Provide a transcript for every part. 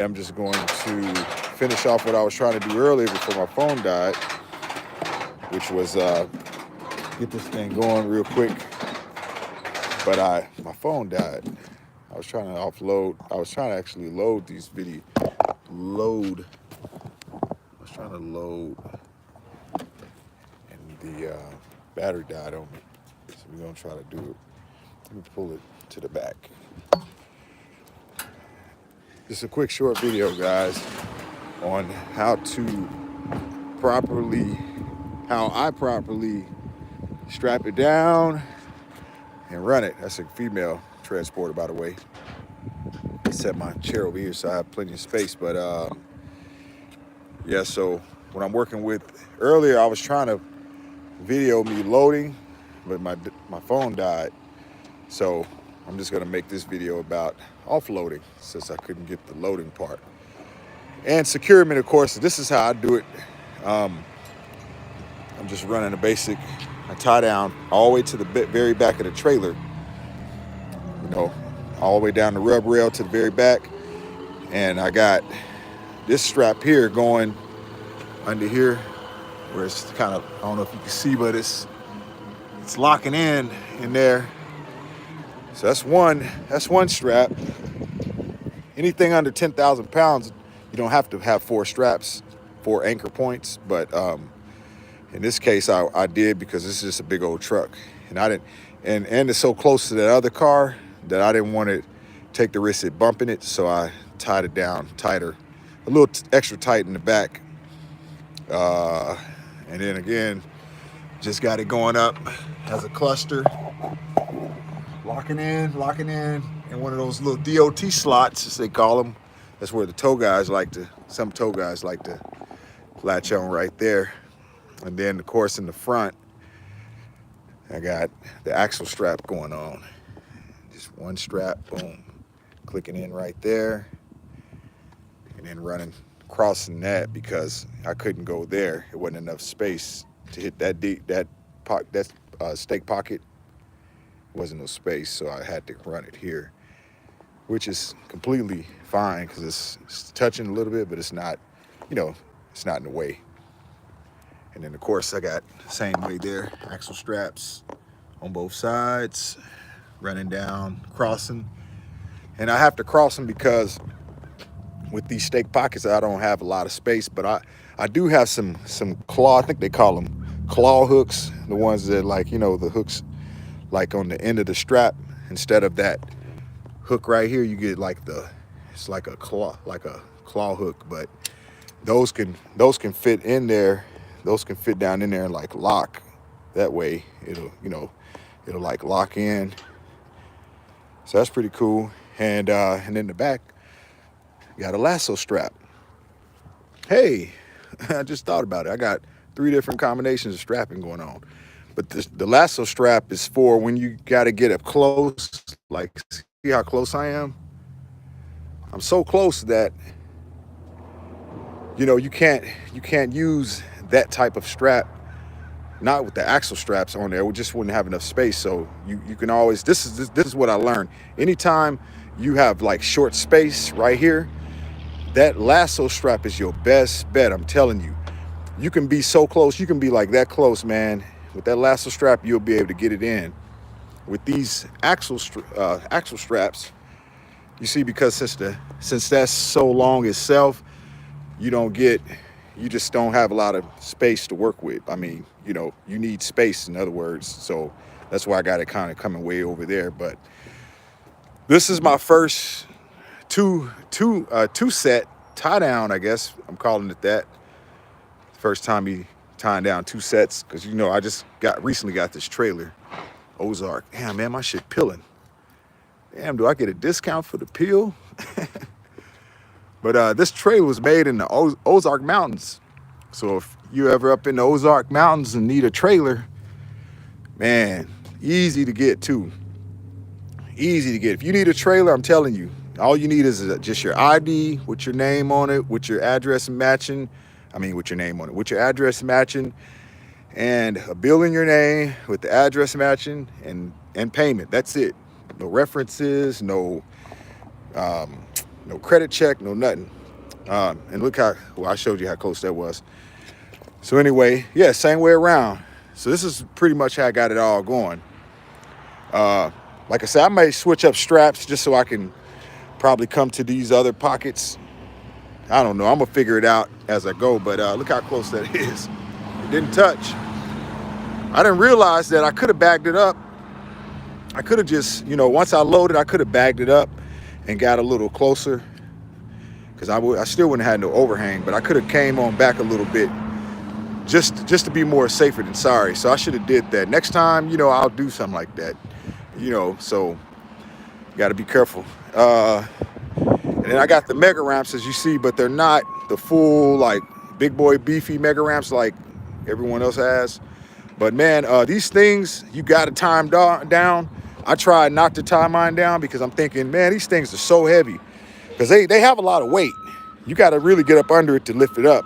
I'm just going to finish off what I was trying to do earlier before my phone died, which was get this thing going real quick. But my phone died. I was trying to offload. I was trying to actually load these video. Load. I was trying to load, and the battery died on me. So we're gonna try to do it. Let me pull it to the back. Just a quick short video, guys, on how I properly strap it down and run it. That's a female transporter, by the way. I set my chair over here so I have plenty of space. But yeah, so what I'm working with earlier, I was trying to video me loading, but my phone died. So I'm just gonna make this video about offloading since I couldn't get the loading part. And securement, of course, this is how I do it. I'm just running a basic, I tie down all the way to the very back of the trailer, all the way down the rub rail to the very back. And I got this strap here going under here where it's kind of, I don't know if you can see, but it's locking in there. So that's one strap. Anything under 10,000 pounds, you don't have to have 4 straps, 4 anchor points. But in this case, I did because this is just a big old truck, and I didn't, and it's so close to that other car that I didn't want to take the risk of bumping it. So I tied it down tighter, a little extra tight in the back, and then again, just got it going up as a cluster. Locking in one of those little DOT slots, as they call them. That's where the some tow guys like to latch on right there. And then, of course, in the front, I got the axle strap going on. Just one strap, boom, clicking in right there. And then crossing that because I couldn't go there. It wasn't enough space to hit that stake pocket. Wasn't no space, so I had to run it here, which is completely fine because it's touching a little bit, but it's not, it's not in the way. And then, of course, I got the same way there, axle straps on both sides, running down, crossing. And I have to cross them because with these stake pockets, I don't have a lot of space, but I do have some claw, I think they call them claw hooks, the ones that the hooks like on the end of the strap. Instead of that hook right here, you get it's like a claw hook, but those can fit in there. Those can fit down in there and lock. That way it'll like lock in. So that's pretty cool. And in the back, got a lasso strap. Hey, I just thought about it. I got 3 different combinations of strapping going on. But the lasso strap is for when you got to get up close. Like, see how close I am? I'm so close that, you can't use that type of strap, not with the axle straps on there. We just wouldn't have enough space. So you can always, this is what I learned. Anytime you have short space right here, that lasso strap is your best bet. I'm telling you, you can be so close. You can be that close, man. With that lasso strap, you'll be able to get it in. With these axle straps, you see, because since that's so long itself, you just don't have a lot of space to work with. I mean, you need space, in other words. So that's why I got it kind of coming way over there. But this is my first two set tie down, I guess I'm calling it that. First time he tying down 2 sets, because I just recently got this trailer, Ozark. Damn, man, my shit peeling. Damn, do I get a discount for the peel? But this trailer was made in the Ozark Mountains. So if you ever up in the Ozark Mountains and need a trailer, man, easy to get too. Easy to get. If you need a trailer, I'm telling you, all you need is just your ID with your name on it, with your address matching. With your name on it, with your address matching, and a bill in your name with the address matching, and payment. That's it. No references, no No credit check, no nothing. And look how, well, I showed you how close that was. So anyway, yeah, same way around. So this is pretty much how I got it all going. Like I said, I may switch up straps just so I can probably come to these other pockets. I don't know. I'm going to figure it out as I go. But look how close that is. It didn't touch. I didn't realize that I could have bagged it up. I could have just, you know, once I loaded, I could have bagged it up and got a little closer. Because I still wouldn't have had no overhang. But I could have came on back a little bit just to be more safer than sorry. So I should have did that. Next time, you know, I'll do something like that. You know, so got to be careful. And then I got the mega ramps, as you see, but they're not the full, like, big boy beefy mega ramps like everyone else has. But man, these things, you got to tie them down. I tried not to tie mine down because I'm thinking, man, these things are so heavy because they have a lot of weight. You got to really get up under it to lift it up.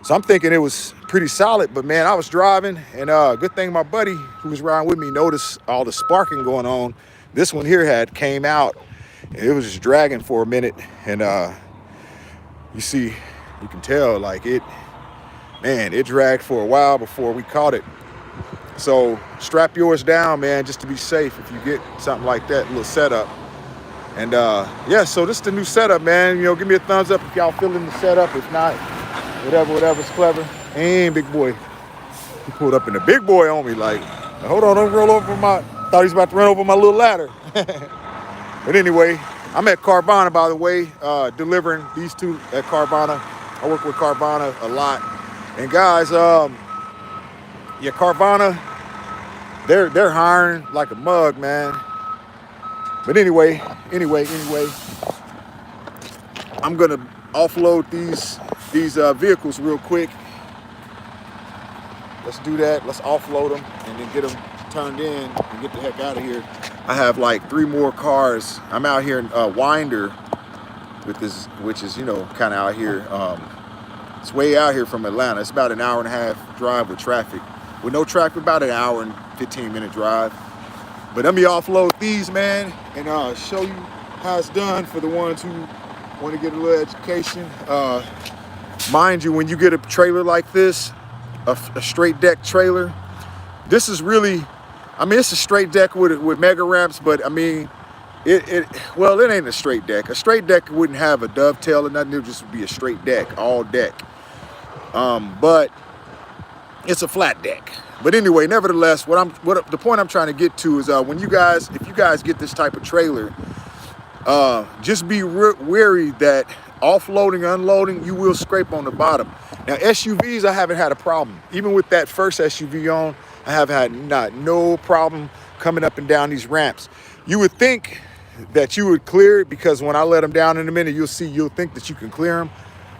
So I'm thinking it was pretty solid, but man, I was driving, and good thing my buddy who was riding with me noticed all the sparking going on. This one here came out, and it was just dragging for a minute, and you see, you can tell, like, it dragged for a while before we caught it. So strap yours down, man, just to be safe if you get something like that, little setup. And yeah, so this is the new setup, man. You know, give me a thumbs up if y'all feeling the setup. If not, whatever's clever. And big boy, he pulled up in the big boy on me, like, hold on, don't roll over thought he was about to run over my little ladder. But anyway, I'm at Carvana, by the way, delivering these two at Carvana. I work with Carvana a lot. And guys, yeah, Carvana, they're hiring like a mug, man. But anyway, I'm gonna offload these vehicles real quick. Let's do that. Let's offload them and then get them turned in and get the heck out of here. I have like 3 more cars. I'm out here in Winder with this, which is, you know, kind of out here. It's way out here from Atlanta. It's about an hour and a half drive with traffic. With no traffic, about an hour and 15-minute drive. But let me offload these, man, and show you how it's done for the ones who want to get a little education. Mind you, when you get a trailer like this, a straight deck trailer, this is really, I mean, it's a straight deck with mega ramps, but I mean, well, it ain't a straight deck. A straight deck wouldn't have a dovetail or nothing. It would just be a straight deck, all deck. But it's a flat deck. But anyway, nevertheless, the point I'm trying to get to is if you guys get this type of trailer, just be wary that offloading, unloading, you will scrape on the bottom. Now, SUVs, I haven't had a problem. Even with that first SUV on, I have had no problem coming up and down these ramps. You would think that you would clear it because when I let them down in a minute, you'll think that you can clear them,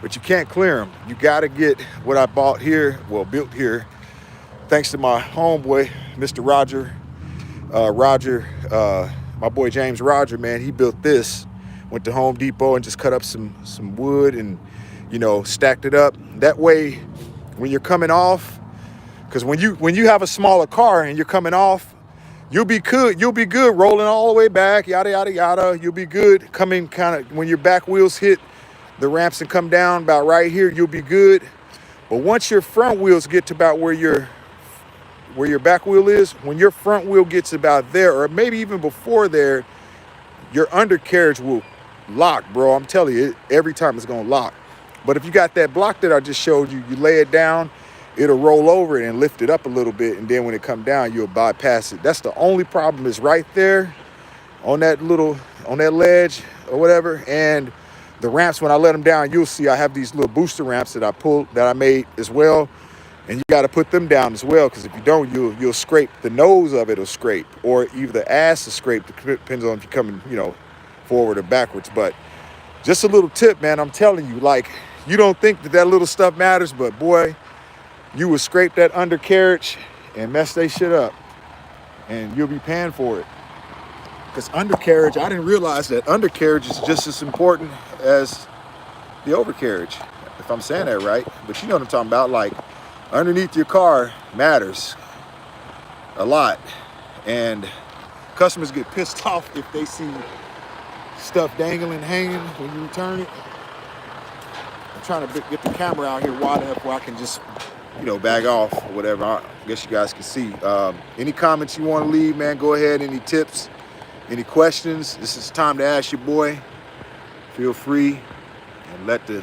but you can't clear them. You got to get what I bought here, well, built here, thanks to my homeboy, Mr. Roger, my boy James Roger, man. He built this, went to Home Depot and just cut up some wood and, you know, stacked it up. That way, when you're coming off, because when you have a smaller car and you're coming off, you'll be good rolling all the way back, yada, yada, yada. You'll be good coming kind of, when your back wheels hit the ramps and come down about right here, you'll be good. But once your front wheels get to about where your back wheel is, when your front wheel gets about there, or maybe even before there, your undercarriage will lock, bro. I'm telling you, every time it's gonna lock. But if you got that block that I just showed you, you lay it down, it'll roll over it and lift it up a little bit, and then when it come down, you'll bypass it. That's the only problem, is right there on that ledge or whatever. And the ramps, when I let them down, you'll see I have these little booster ramps that I made as well. And you got to put them down as well, because if you don't, you'll scrape. The nose of it will scrape, or even the ass will scrape. Depends on if you're coming, you know, forward or backwards. But just a little tip, man. I'm telling you, like, you don't think that little stuff matters, but boy, you will scrape that undercarriage and mess that shit up, and you'll be paying for it. Because undercarriage, I didn't realize that undercarriage is just as important as the overcarriage, if I'm saying that right. But you know what I'm talking about, like, underneath your car matters a lot, and customers get pissed off if they see stuff dangling, hanging when you return it. I'm trying to get the camera out here wide enough where I can just, you know, bag off or whatever. I guess you guys can see. Any comments you want to leave, man, go ahead. Any tips, any questions? This is time to ask your boy. Feel free and let the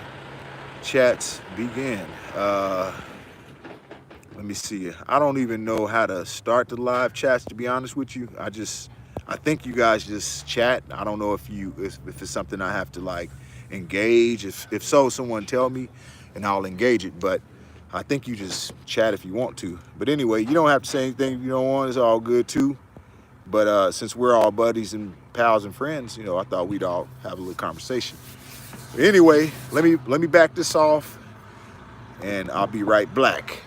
chats begin. Let me see. I don't even know how to start the live chats, to be honest with you. I think you guys just chat. I don't know if it's something I have to like engage. If so, someone tell me and I'll engage it. But I think you just chat if you want to. But anyway, you don't have to say anything if you don't want. It's all good too. But since we're all buddies and pals and friends, you know, I thought we'd all have a little conversation. But anyway, let me back this off and I'll be right back.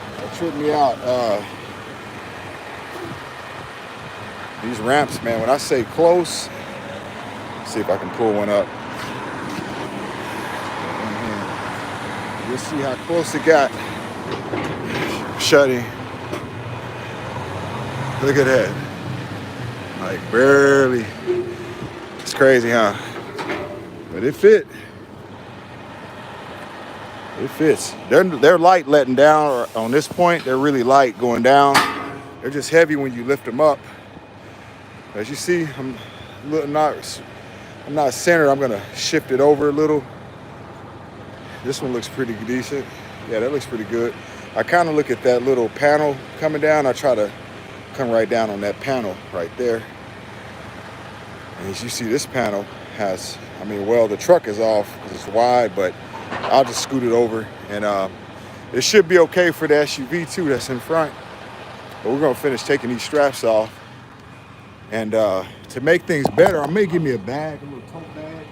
That tripped me out. These ramps, man, when I say close, let's see if I can pull one up. You'll see how close it got. Shutting. Look at that. Like barely. It's crazy, huh? But it fit. It fits. They're light letting down on this point. They're really light going down. They're just heavy when you lift them up. As you see, I'm not centered. I'm gonna shift it over a little. This one looks pretty decent. Yeah, that looks pretty good. I kind of look at that little panel coming down. I try to come right down on that panel right there. And as you see, this panel has, well, the truck is off because it's wide, but I'll just scoot it over. And it should be okay for the SUV too that's in front. But we're gonna finish taking these straps off. And to make things better, I may give me a bag, a little tote bag,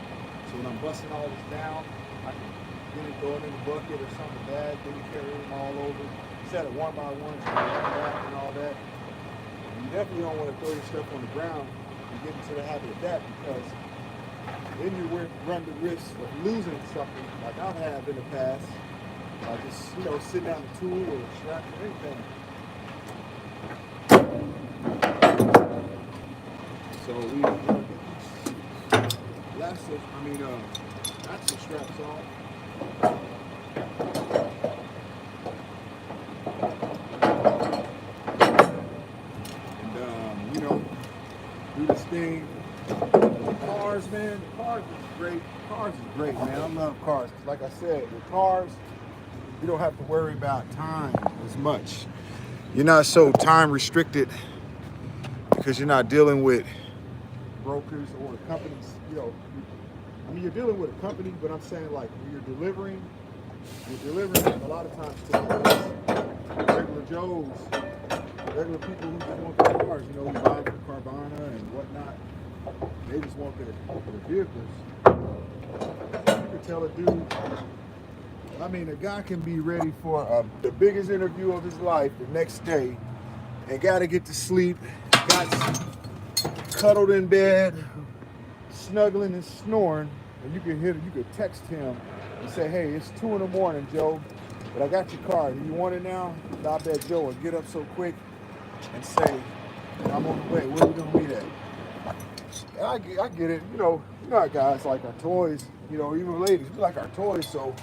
so when I'm busting all this down, I can get it going in the bucket or something, bag, then you carry them all over, set it one by one, so you run back and all that. And you definitely don't want to throw your stuff on the ground and get into the habit of that, because then you run the risk of losing something like I've had in the past, by just, you know, sitting down the tool or strap or anything. So we get these axle straps on. And you know, do this thing. Cars, man, the cars is great. Cars is great, man. I love cars. Like I said, with cars, you don't have to worry about time as much. You're not so time restricted because you're not dealing with brokers or companies. You know, I mean, you're dealing with a company, but I'm saying, like, when you're delivering a lot of times to regular Joes, regular people who just want their cars, you know, who buy from Carvana and whatnot. They just want their vehicles. You can tell a dude, I mean, a guy can be ready for the biggest interview of his life the next day and got to get to sleep, got cuddled in bed, snuggling and snoring, and you could text him and say, hey, it's 2 in the morning, Joe, but I got your car. Do you want it now? And I bet Joe would get up so quick and say, I'm on the way. Where are we going to meet at? And I get it. You know how guys like our toys. You know, even ladies, we like our toys. So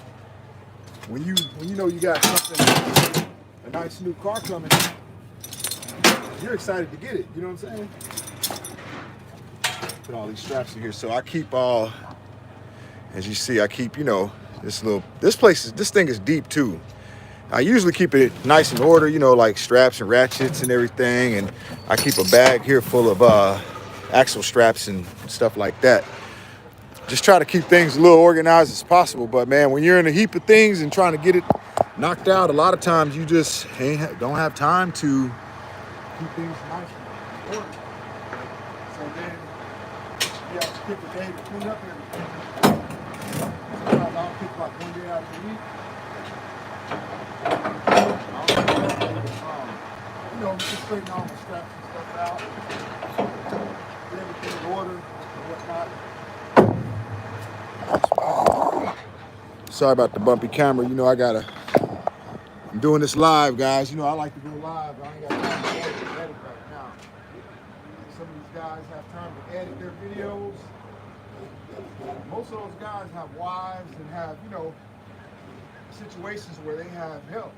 when you know you got something, a nice new car coming, you're excited to get it. You know what I'm saying? Put all these straps in here. So I keep all, as you see, I keep, you know, this thing is deep too. I usually keep it nice in order, you know, like straps and ratchets and everything. And I keep a bag here full of axle straps and stuff like that. Just try to keep things a little organized as possible. But man, when you're in a heap of things and trying to get it knocked out, a lot of times you just don't have time to keep things nice and ordered. So then you have to pick a day to clean up everything. Sometimes I'll pick like one day out of the week. You know, just straighten all the straps and stuff out. Get everything in order and whatnot. Sorry about the bumpy camera. You know, I'm doing this live, guys. You know, I like to go live. I ain't got time to edit right now. Some of these guys have time to edit their videos. Most of those guys have wives and have, you know, situations where they have help.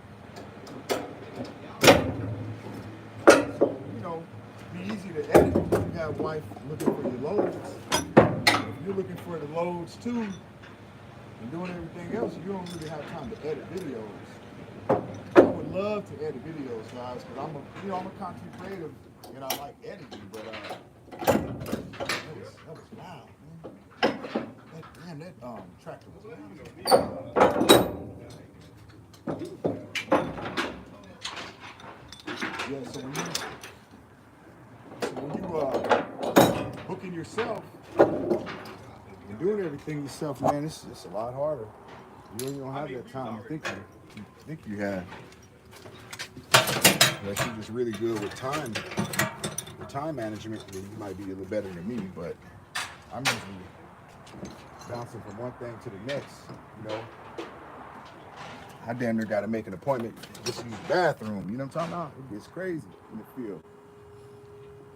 So, you know, it'd be easy to edit if you have a wife looking for your loads. If you're looking for the loads too, and doing everything else, you don't really have time to edit videos. I would love to edit videos, guys, because I'm a content creative and I like editing, but that was loud, man. That tractor was loud. Yeah, so when you booking yourself and doing everything yourself, man, it's a lot harder. You don't have that time you think you have. Unless you're just really good with time management, then you might be a little better than me, but I'm usually bouncing from one thing to the next, you know. I damn near got to make an appointment just to use the bathroom, you know what I'm talking about? It gets crazy in the field.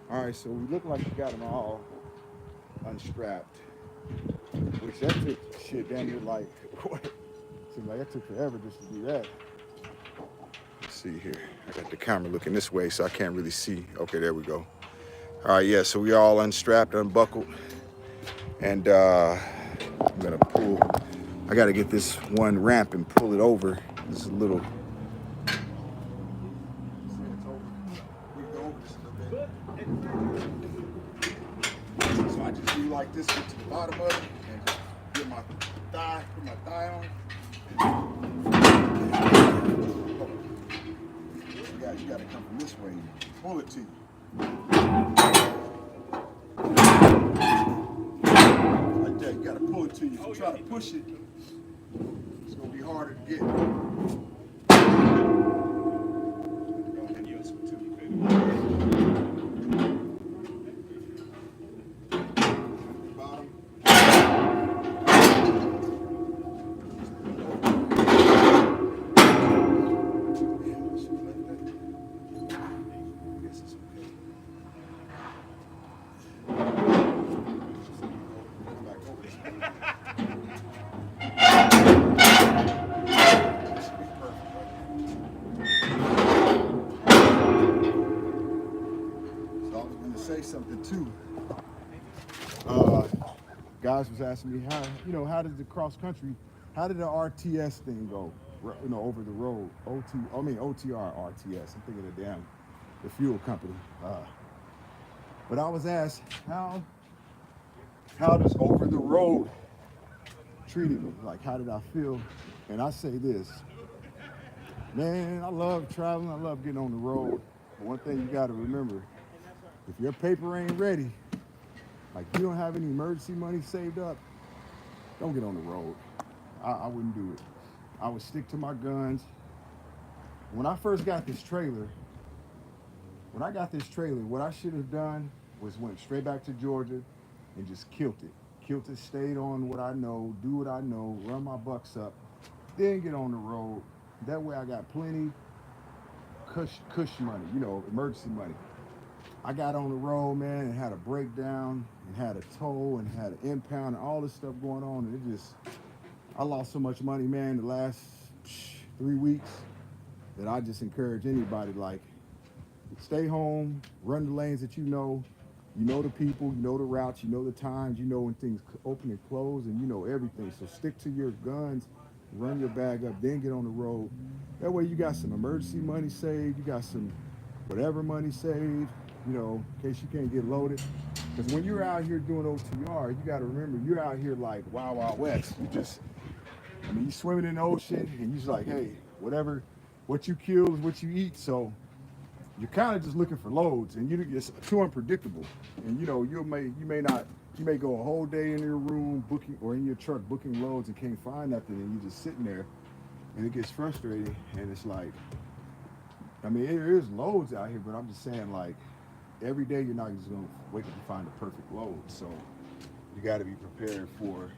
All right, so we look like we got them all unstrapped, which that took shit damn near like, what? Seems like that took forever just to do that. Let's see here. I got the camera looking this way, so I can't really see. Okay, there we go. All right, yeah, so we all unstrapped, unbuckled, and I'm gonna pull. I gotta get this one ramp and pull it over. This is a little. So I just do like this, get to the bottom of it, and get my thigh, put my thigh on. You gotta come from this way and pull it to you. it to you. If you try to push it, it's gonna be harder to get. Say something too. Guys was asking me how did the cross country, how did the RTS thing go? Over the road. OTR RTS. I'm thinking of the fuel company. But I was asked how does over the road treated me? Like how did I feel? And I say this, man, I love traveling. I love getting on the road. But one thing you got to remember. If your paper ain't ready, like you don't have any emergency money saved up, don't get on the road. I wouldn't do it. I would stick to my guns. When I first got this trailer, what I should have done was went straight back to Georgia and just killed it. Stayed on what I know, do what I know, run my bucks up, then get on the road. That way I got plenty cush money, emergency money. I got on the road, man, and had a breakdown, and had a tow, and had an impound, and all this stuff going on, and I lost so much money, man, the last 3 weeks, that I just encourage anybody, like, stay home, run the lanes that you know the people, you know the routes, you know the times, you know when things open and close, and you know everything, so stick to your guns, run your bag up, then get on the road. That way you got some emergency money saved, you got some whatever money saved, in case you can't get loaded. Because when you're out here doing OTR, you got to remember, you're out here like Wild Wild West. You swimming in the ocean, and you're just like, hey, what you kill is what you eat. So you're kind of just looking for loads, and it's too unpredictable. And you may go a whole day in your room booking, or in your truck booking loads, and can't find nothing, and you're just sitting there, and it gets frustrating. And it's like, there is loads out here, but I'm just saying, like, every day you're not just going to wake up and find the perfect load. So you got to be prepared for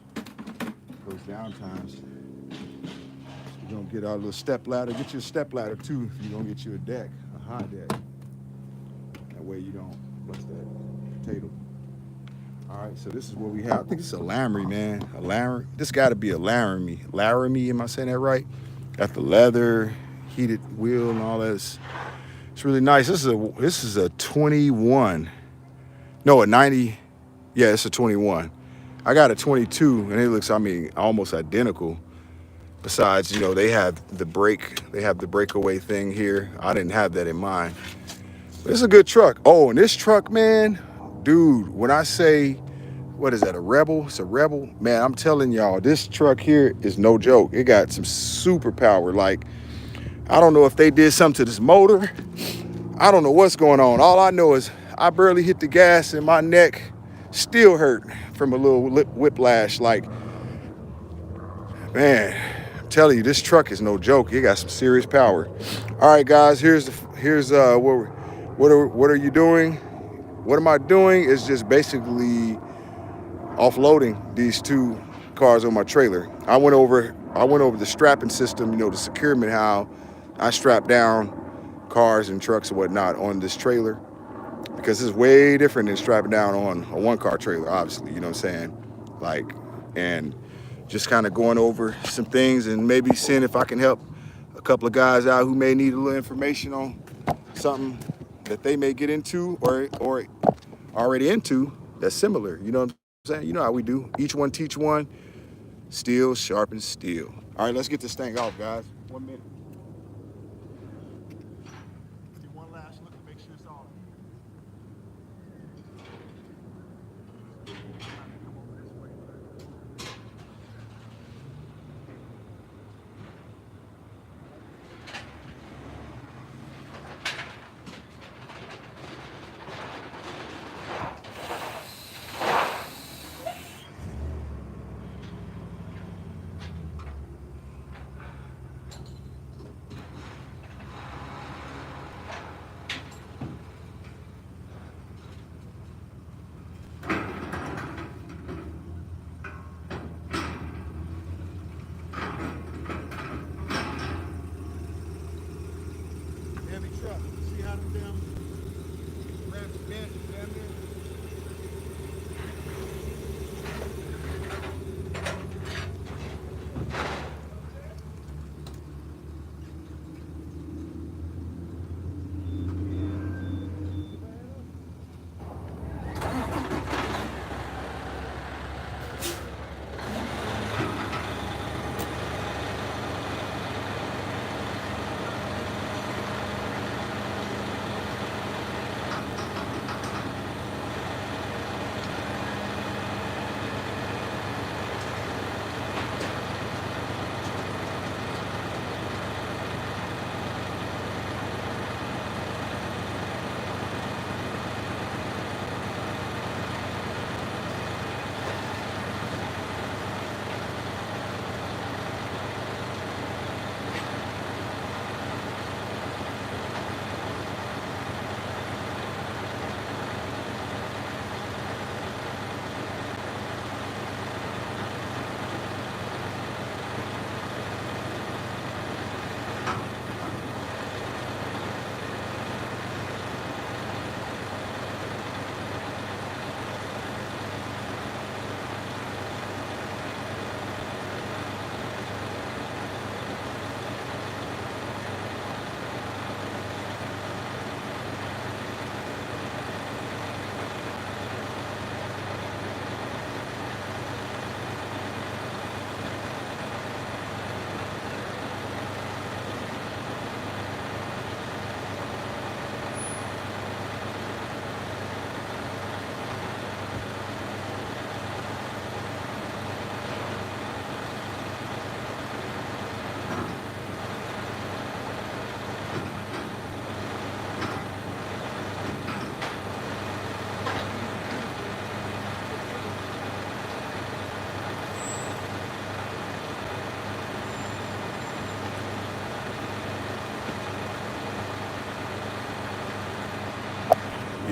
those downtimes. You're going to get our little step ladder. Get you a step ladder, too, if you're going to get you a deck, a high deck. That way you don't, what's that, potato. All right, so this is what we have. I think it's a Laramie, man. A Laramie. This got to be a Laramie. Laramie, am I saying that right? Got the leather, heated wheel, and all that. It's really nice. This is a 21. No, a 90. Yeah, it's a 21. I got a 22, and it looks, almost identical. Besides, they have the breakaway thing here. I didn't have that in mind. But it's a good truck. Oh, and this truck, man, dude, when I say, what is that, a Rebel? It's a Rebel. Man, I'm telling y'all, this truck here is no joke. It got some superpower. Like, I don't know if they did something to this motor. I don't know what's going on. All I know is I barely hit the gas and my neck still hurt from a little whiplash. Like, man, I'm telling you, this truck is no joke. It got some serious power. All right, guys, here's what are you doing? What am I doing is just basically offloading these two cars on my trailer. I went over the strapping system, the securement, how I strap down cars and trucks and whatnot on this trailer, because it's way different than strapping down on a one-car trailer, obviously, you know what I'm saying? Like, and just kind of going over some things and maybe seeing if I can help a couple of guys out who may need a little information on something that they may get into or already into that's similar, you know what I'm saying? You know how we do. Each one teach one. Steel sharpens steel. All right, let's get this thing off, guys. 1 minute. Do one last look to make sure it's off.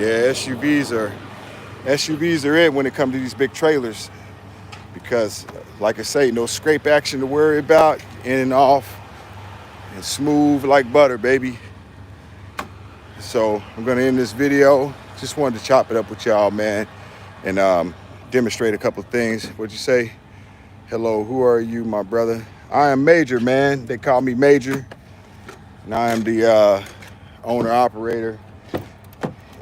Yeah, SUVs are it when it comes to these big trailers, because like I say, no scrape action to worry about, in and off, and smooth like butter, baby. So I'm gonna end this video. Just wanted to chop it up with y'all, man, and demonstrate a couple of things. What'd you say? Hello, who are you, my brother? I am Major, man. They call me Major, and I am the owner, operator,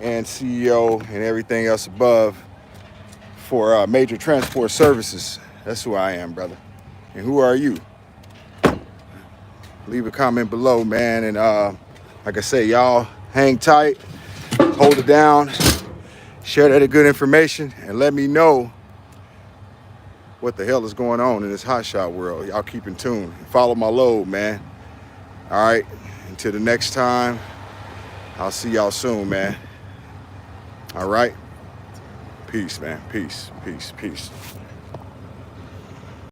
and CEO, and everything else above for Major Transport Services. That's who I am, brother. And who are you? Leave a comment below, man. And like I say, y'all hang tight, hold it down, share that good information, and let me know what the hell is going on in this hotshot world. Y'all keep in tune. Follow my load, man. All right. Until the next time, I'll see y'all soon, man. All right. Peace, man. Peace, peace, peace.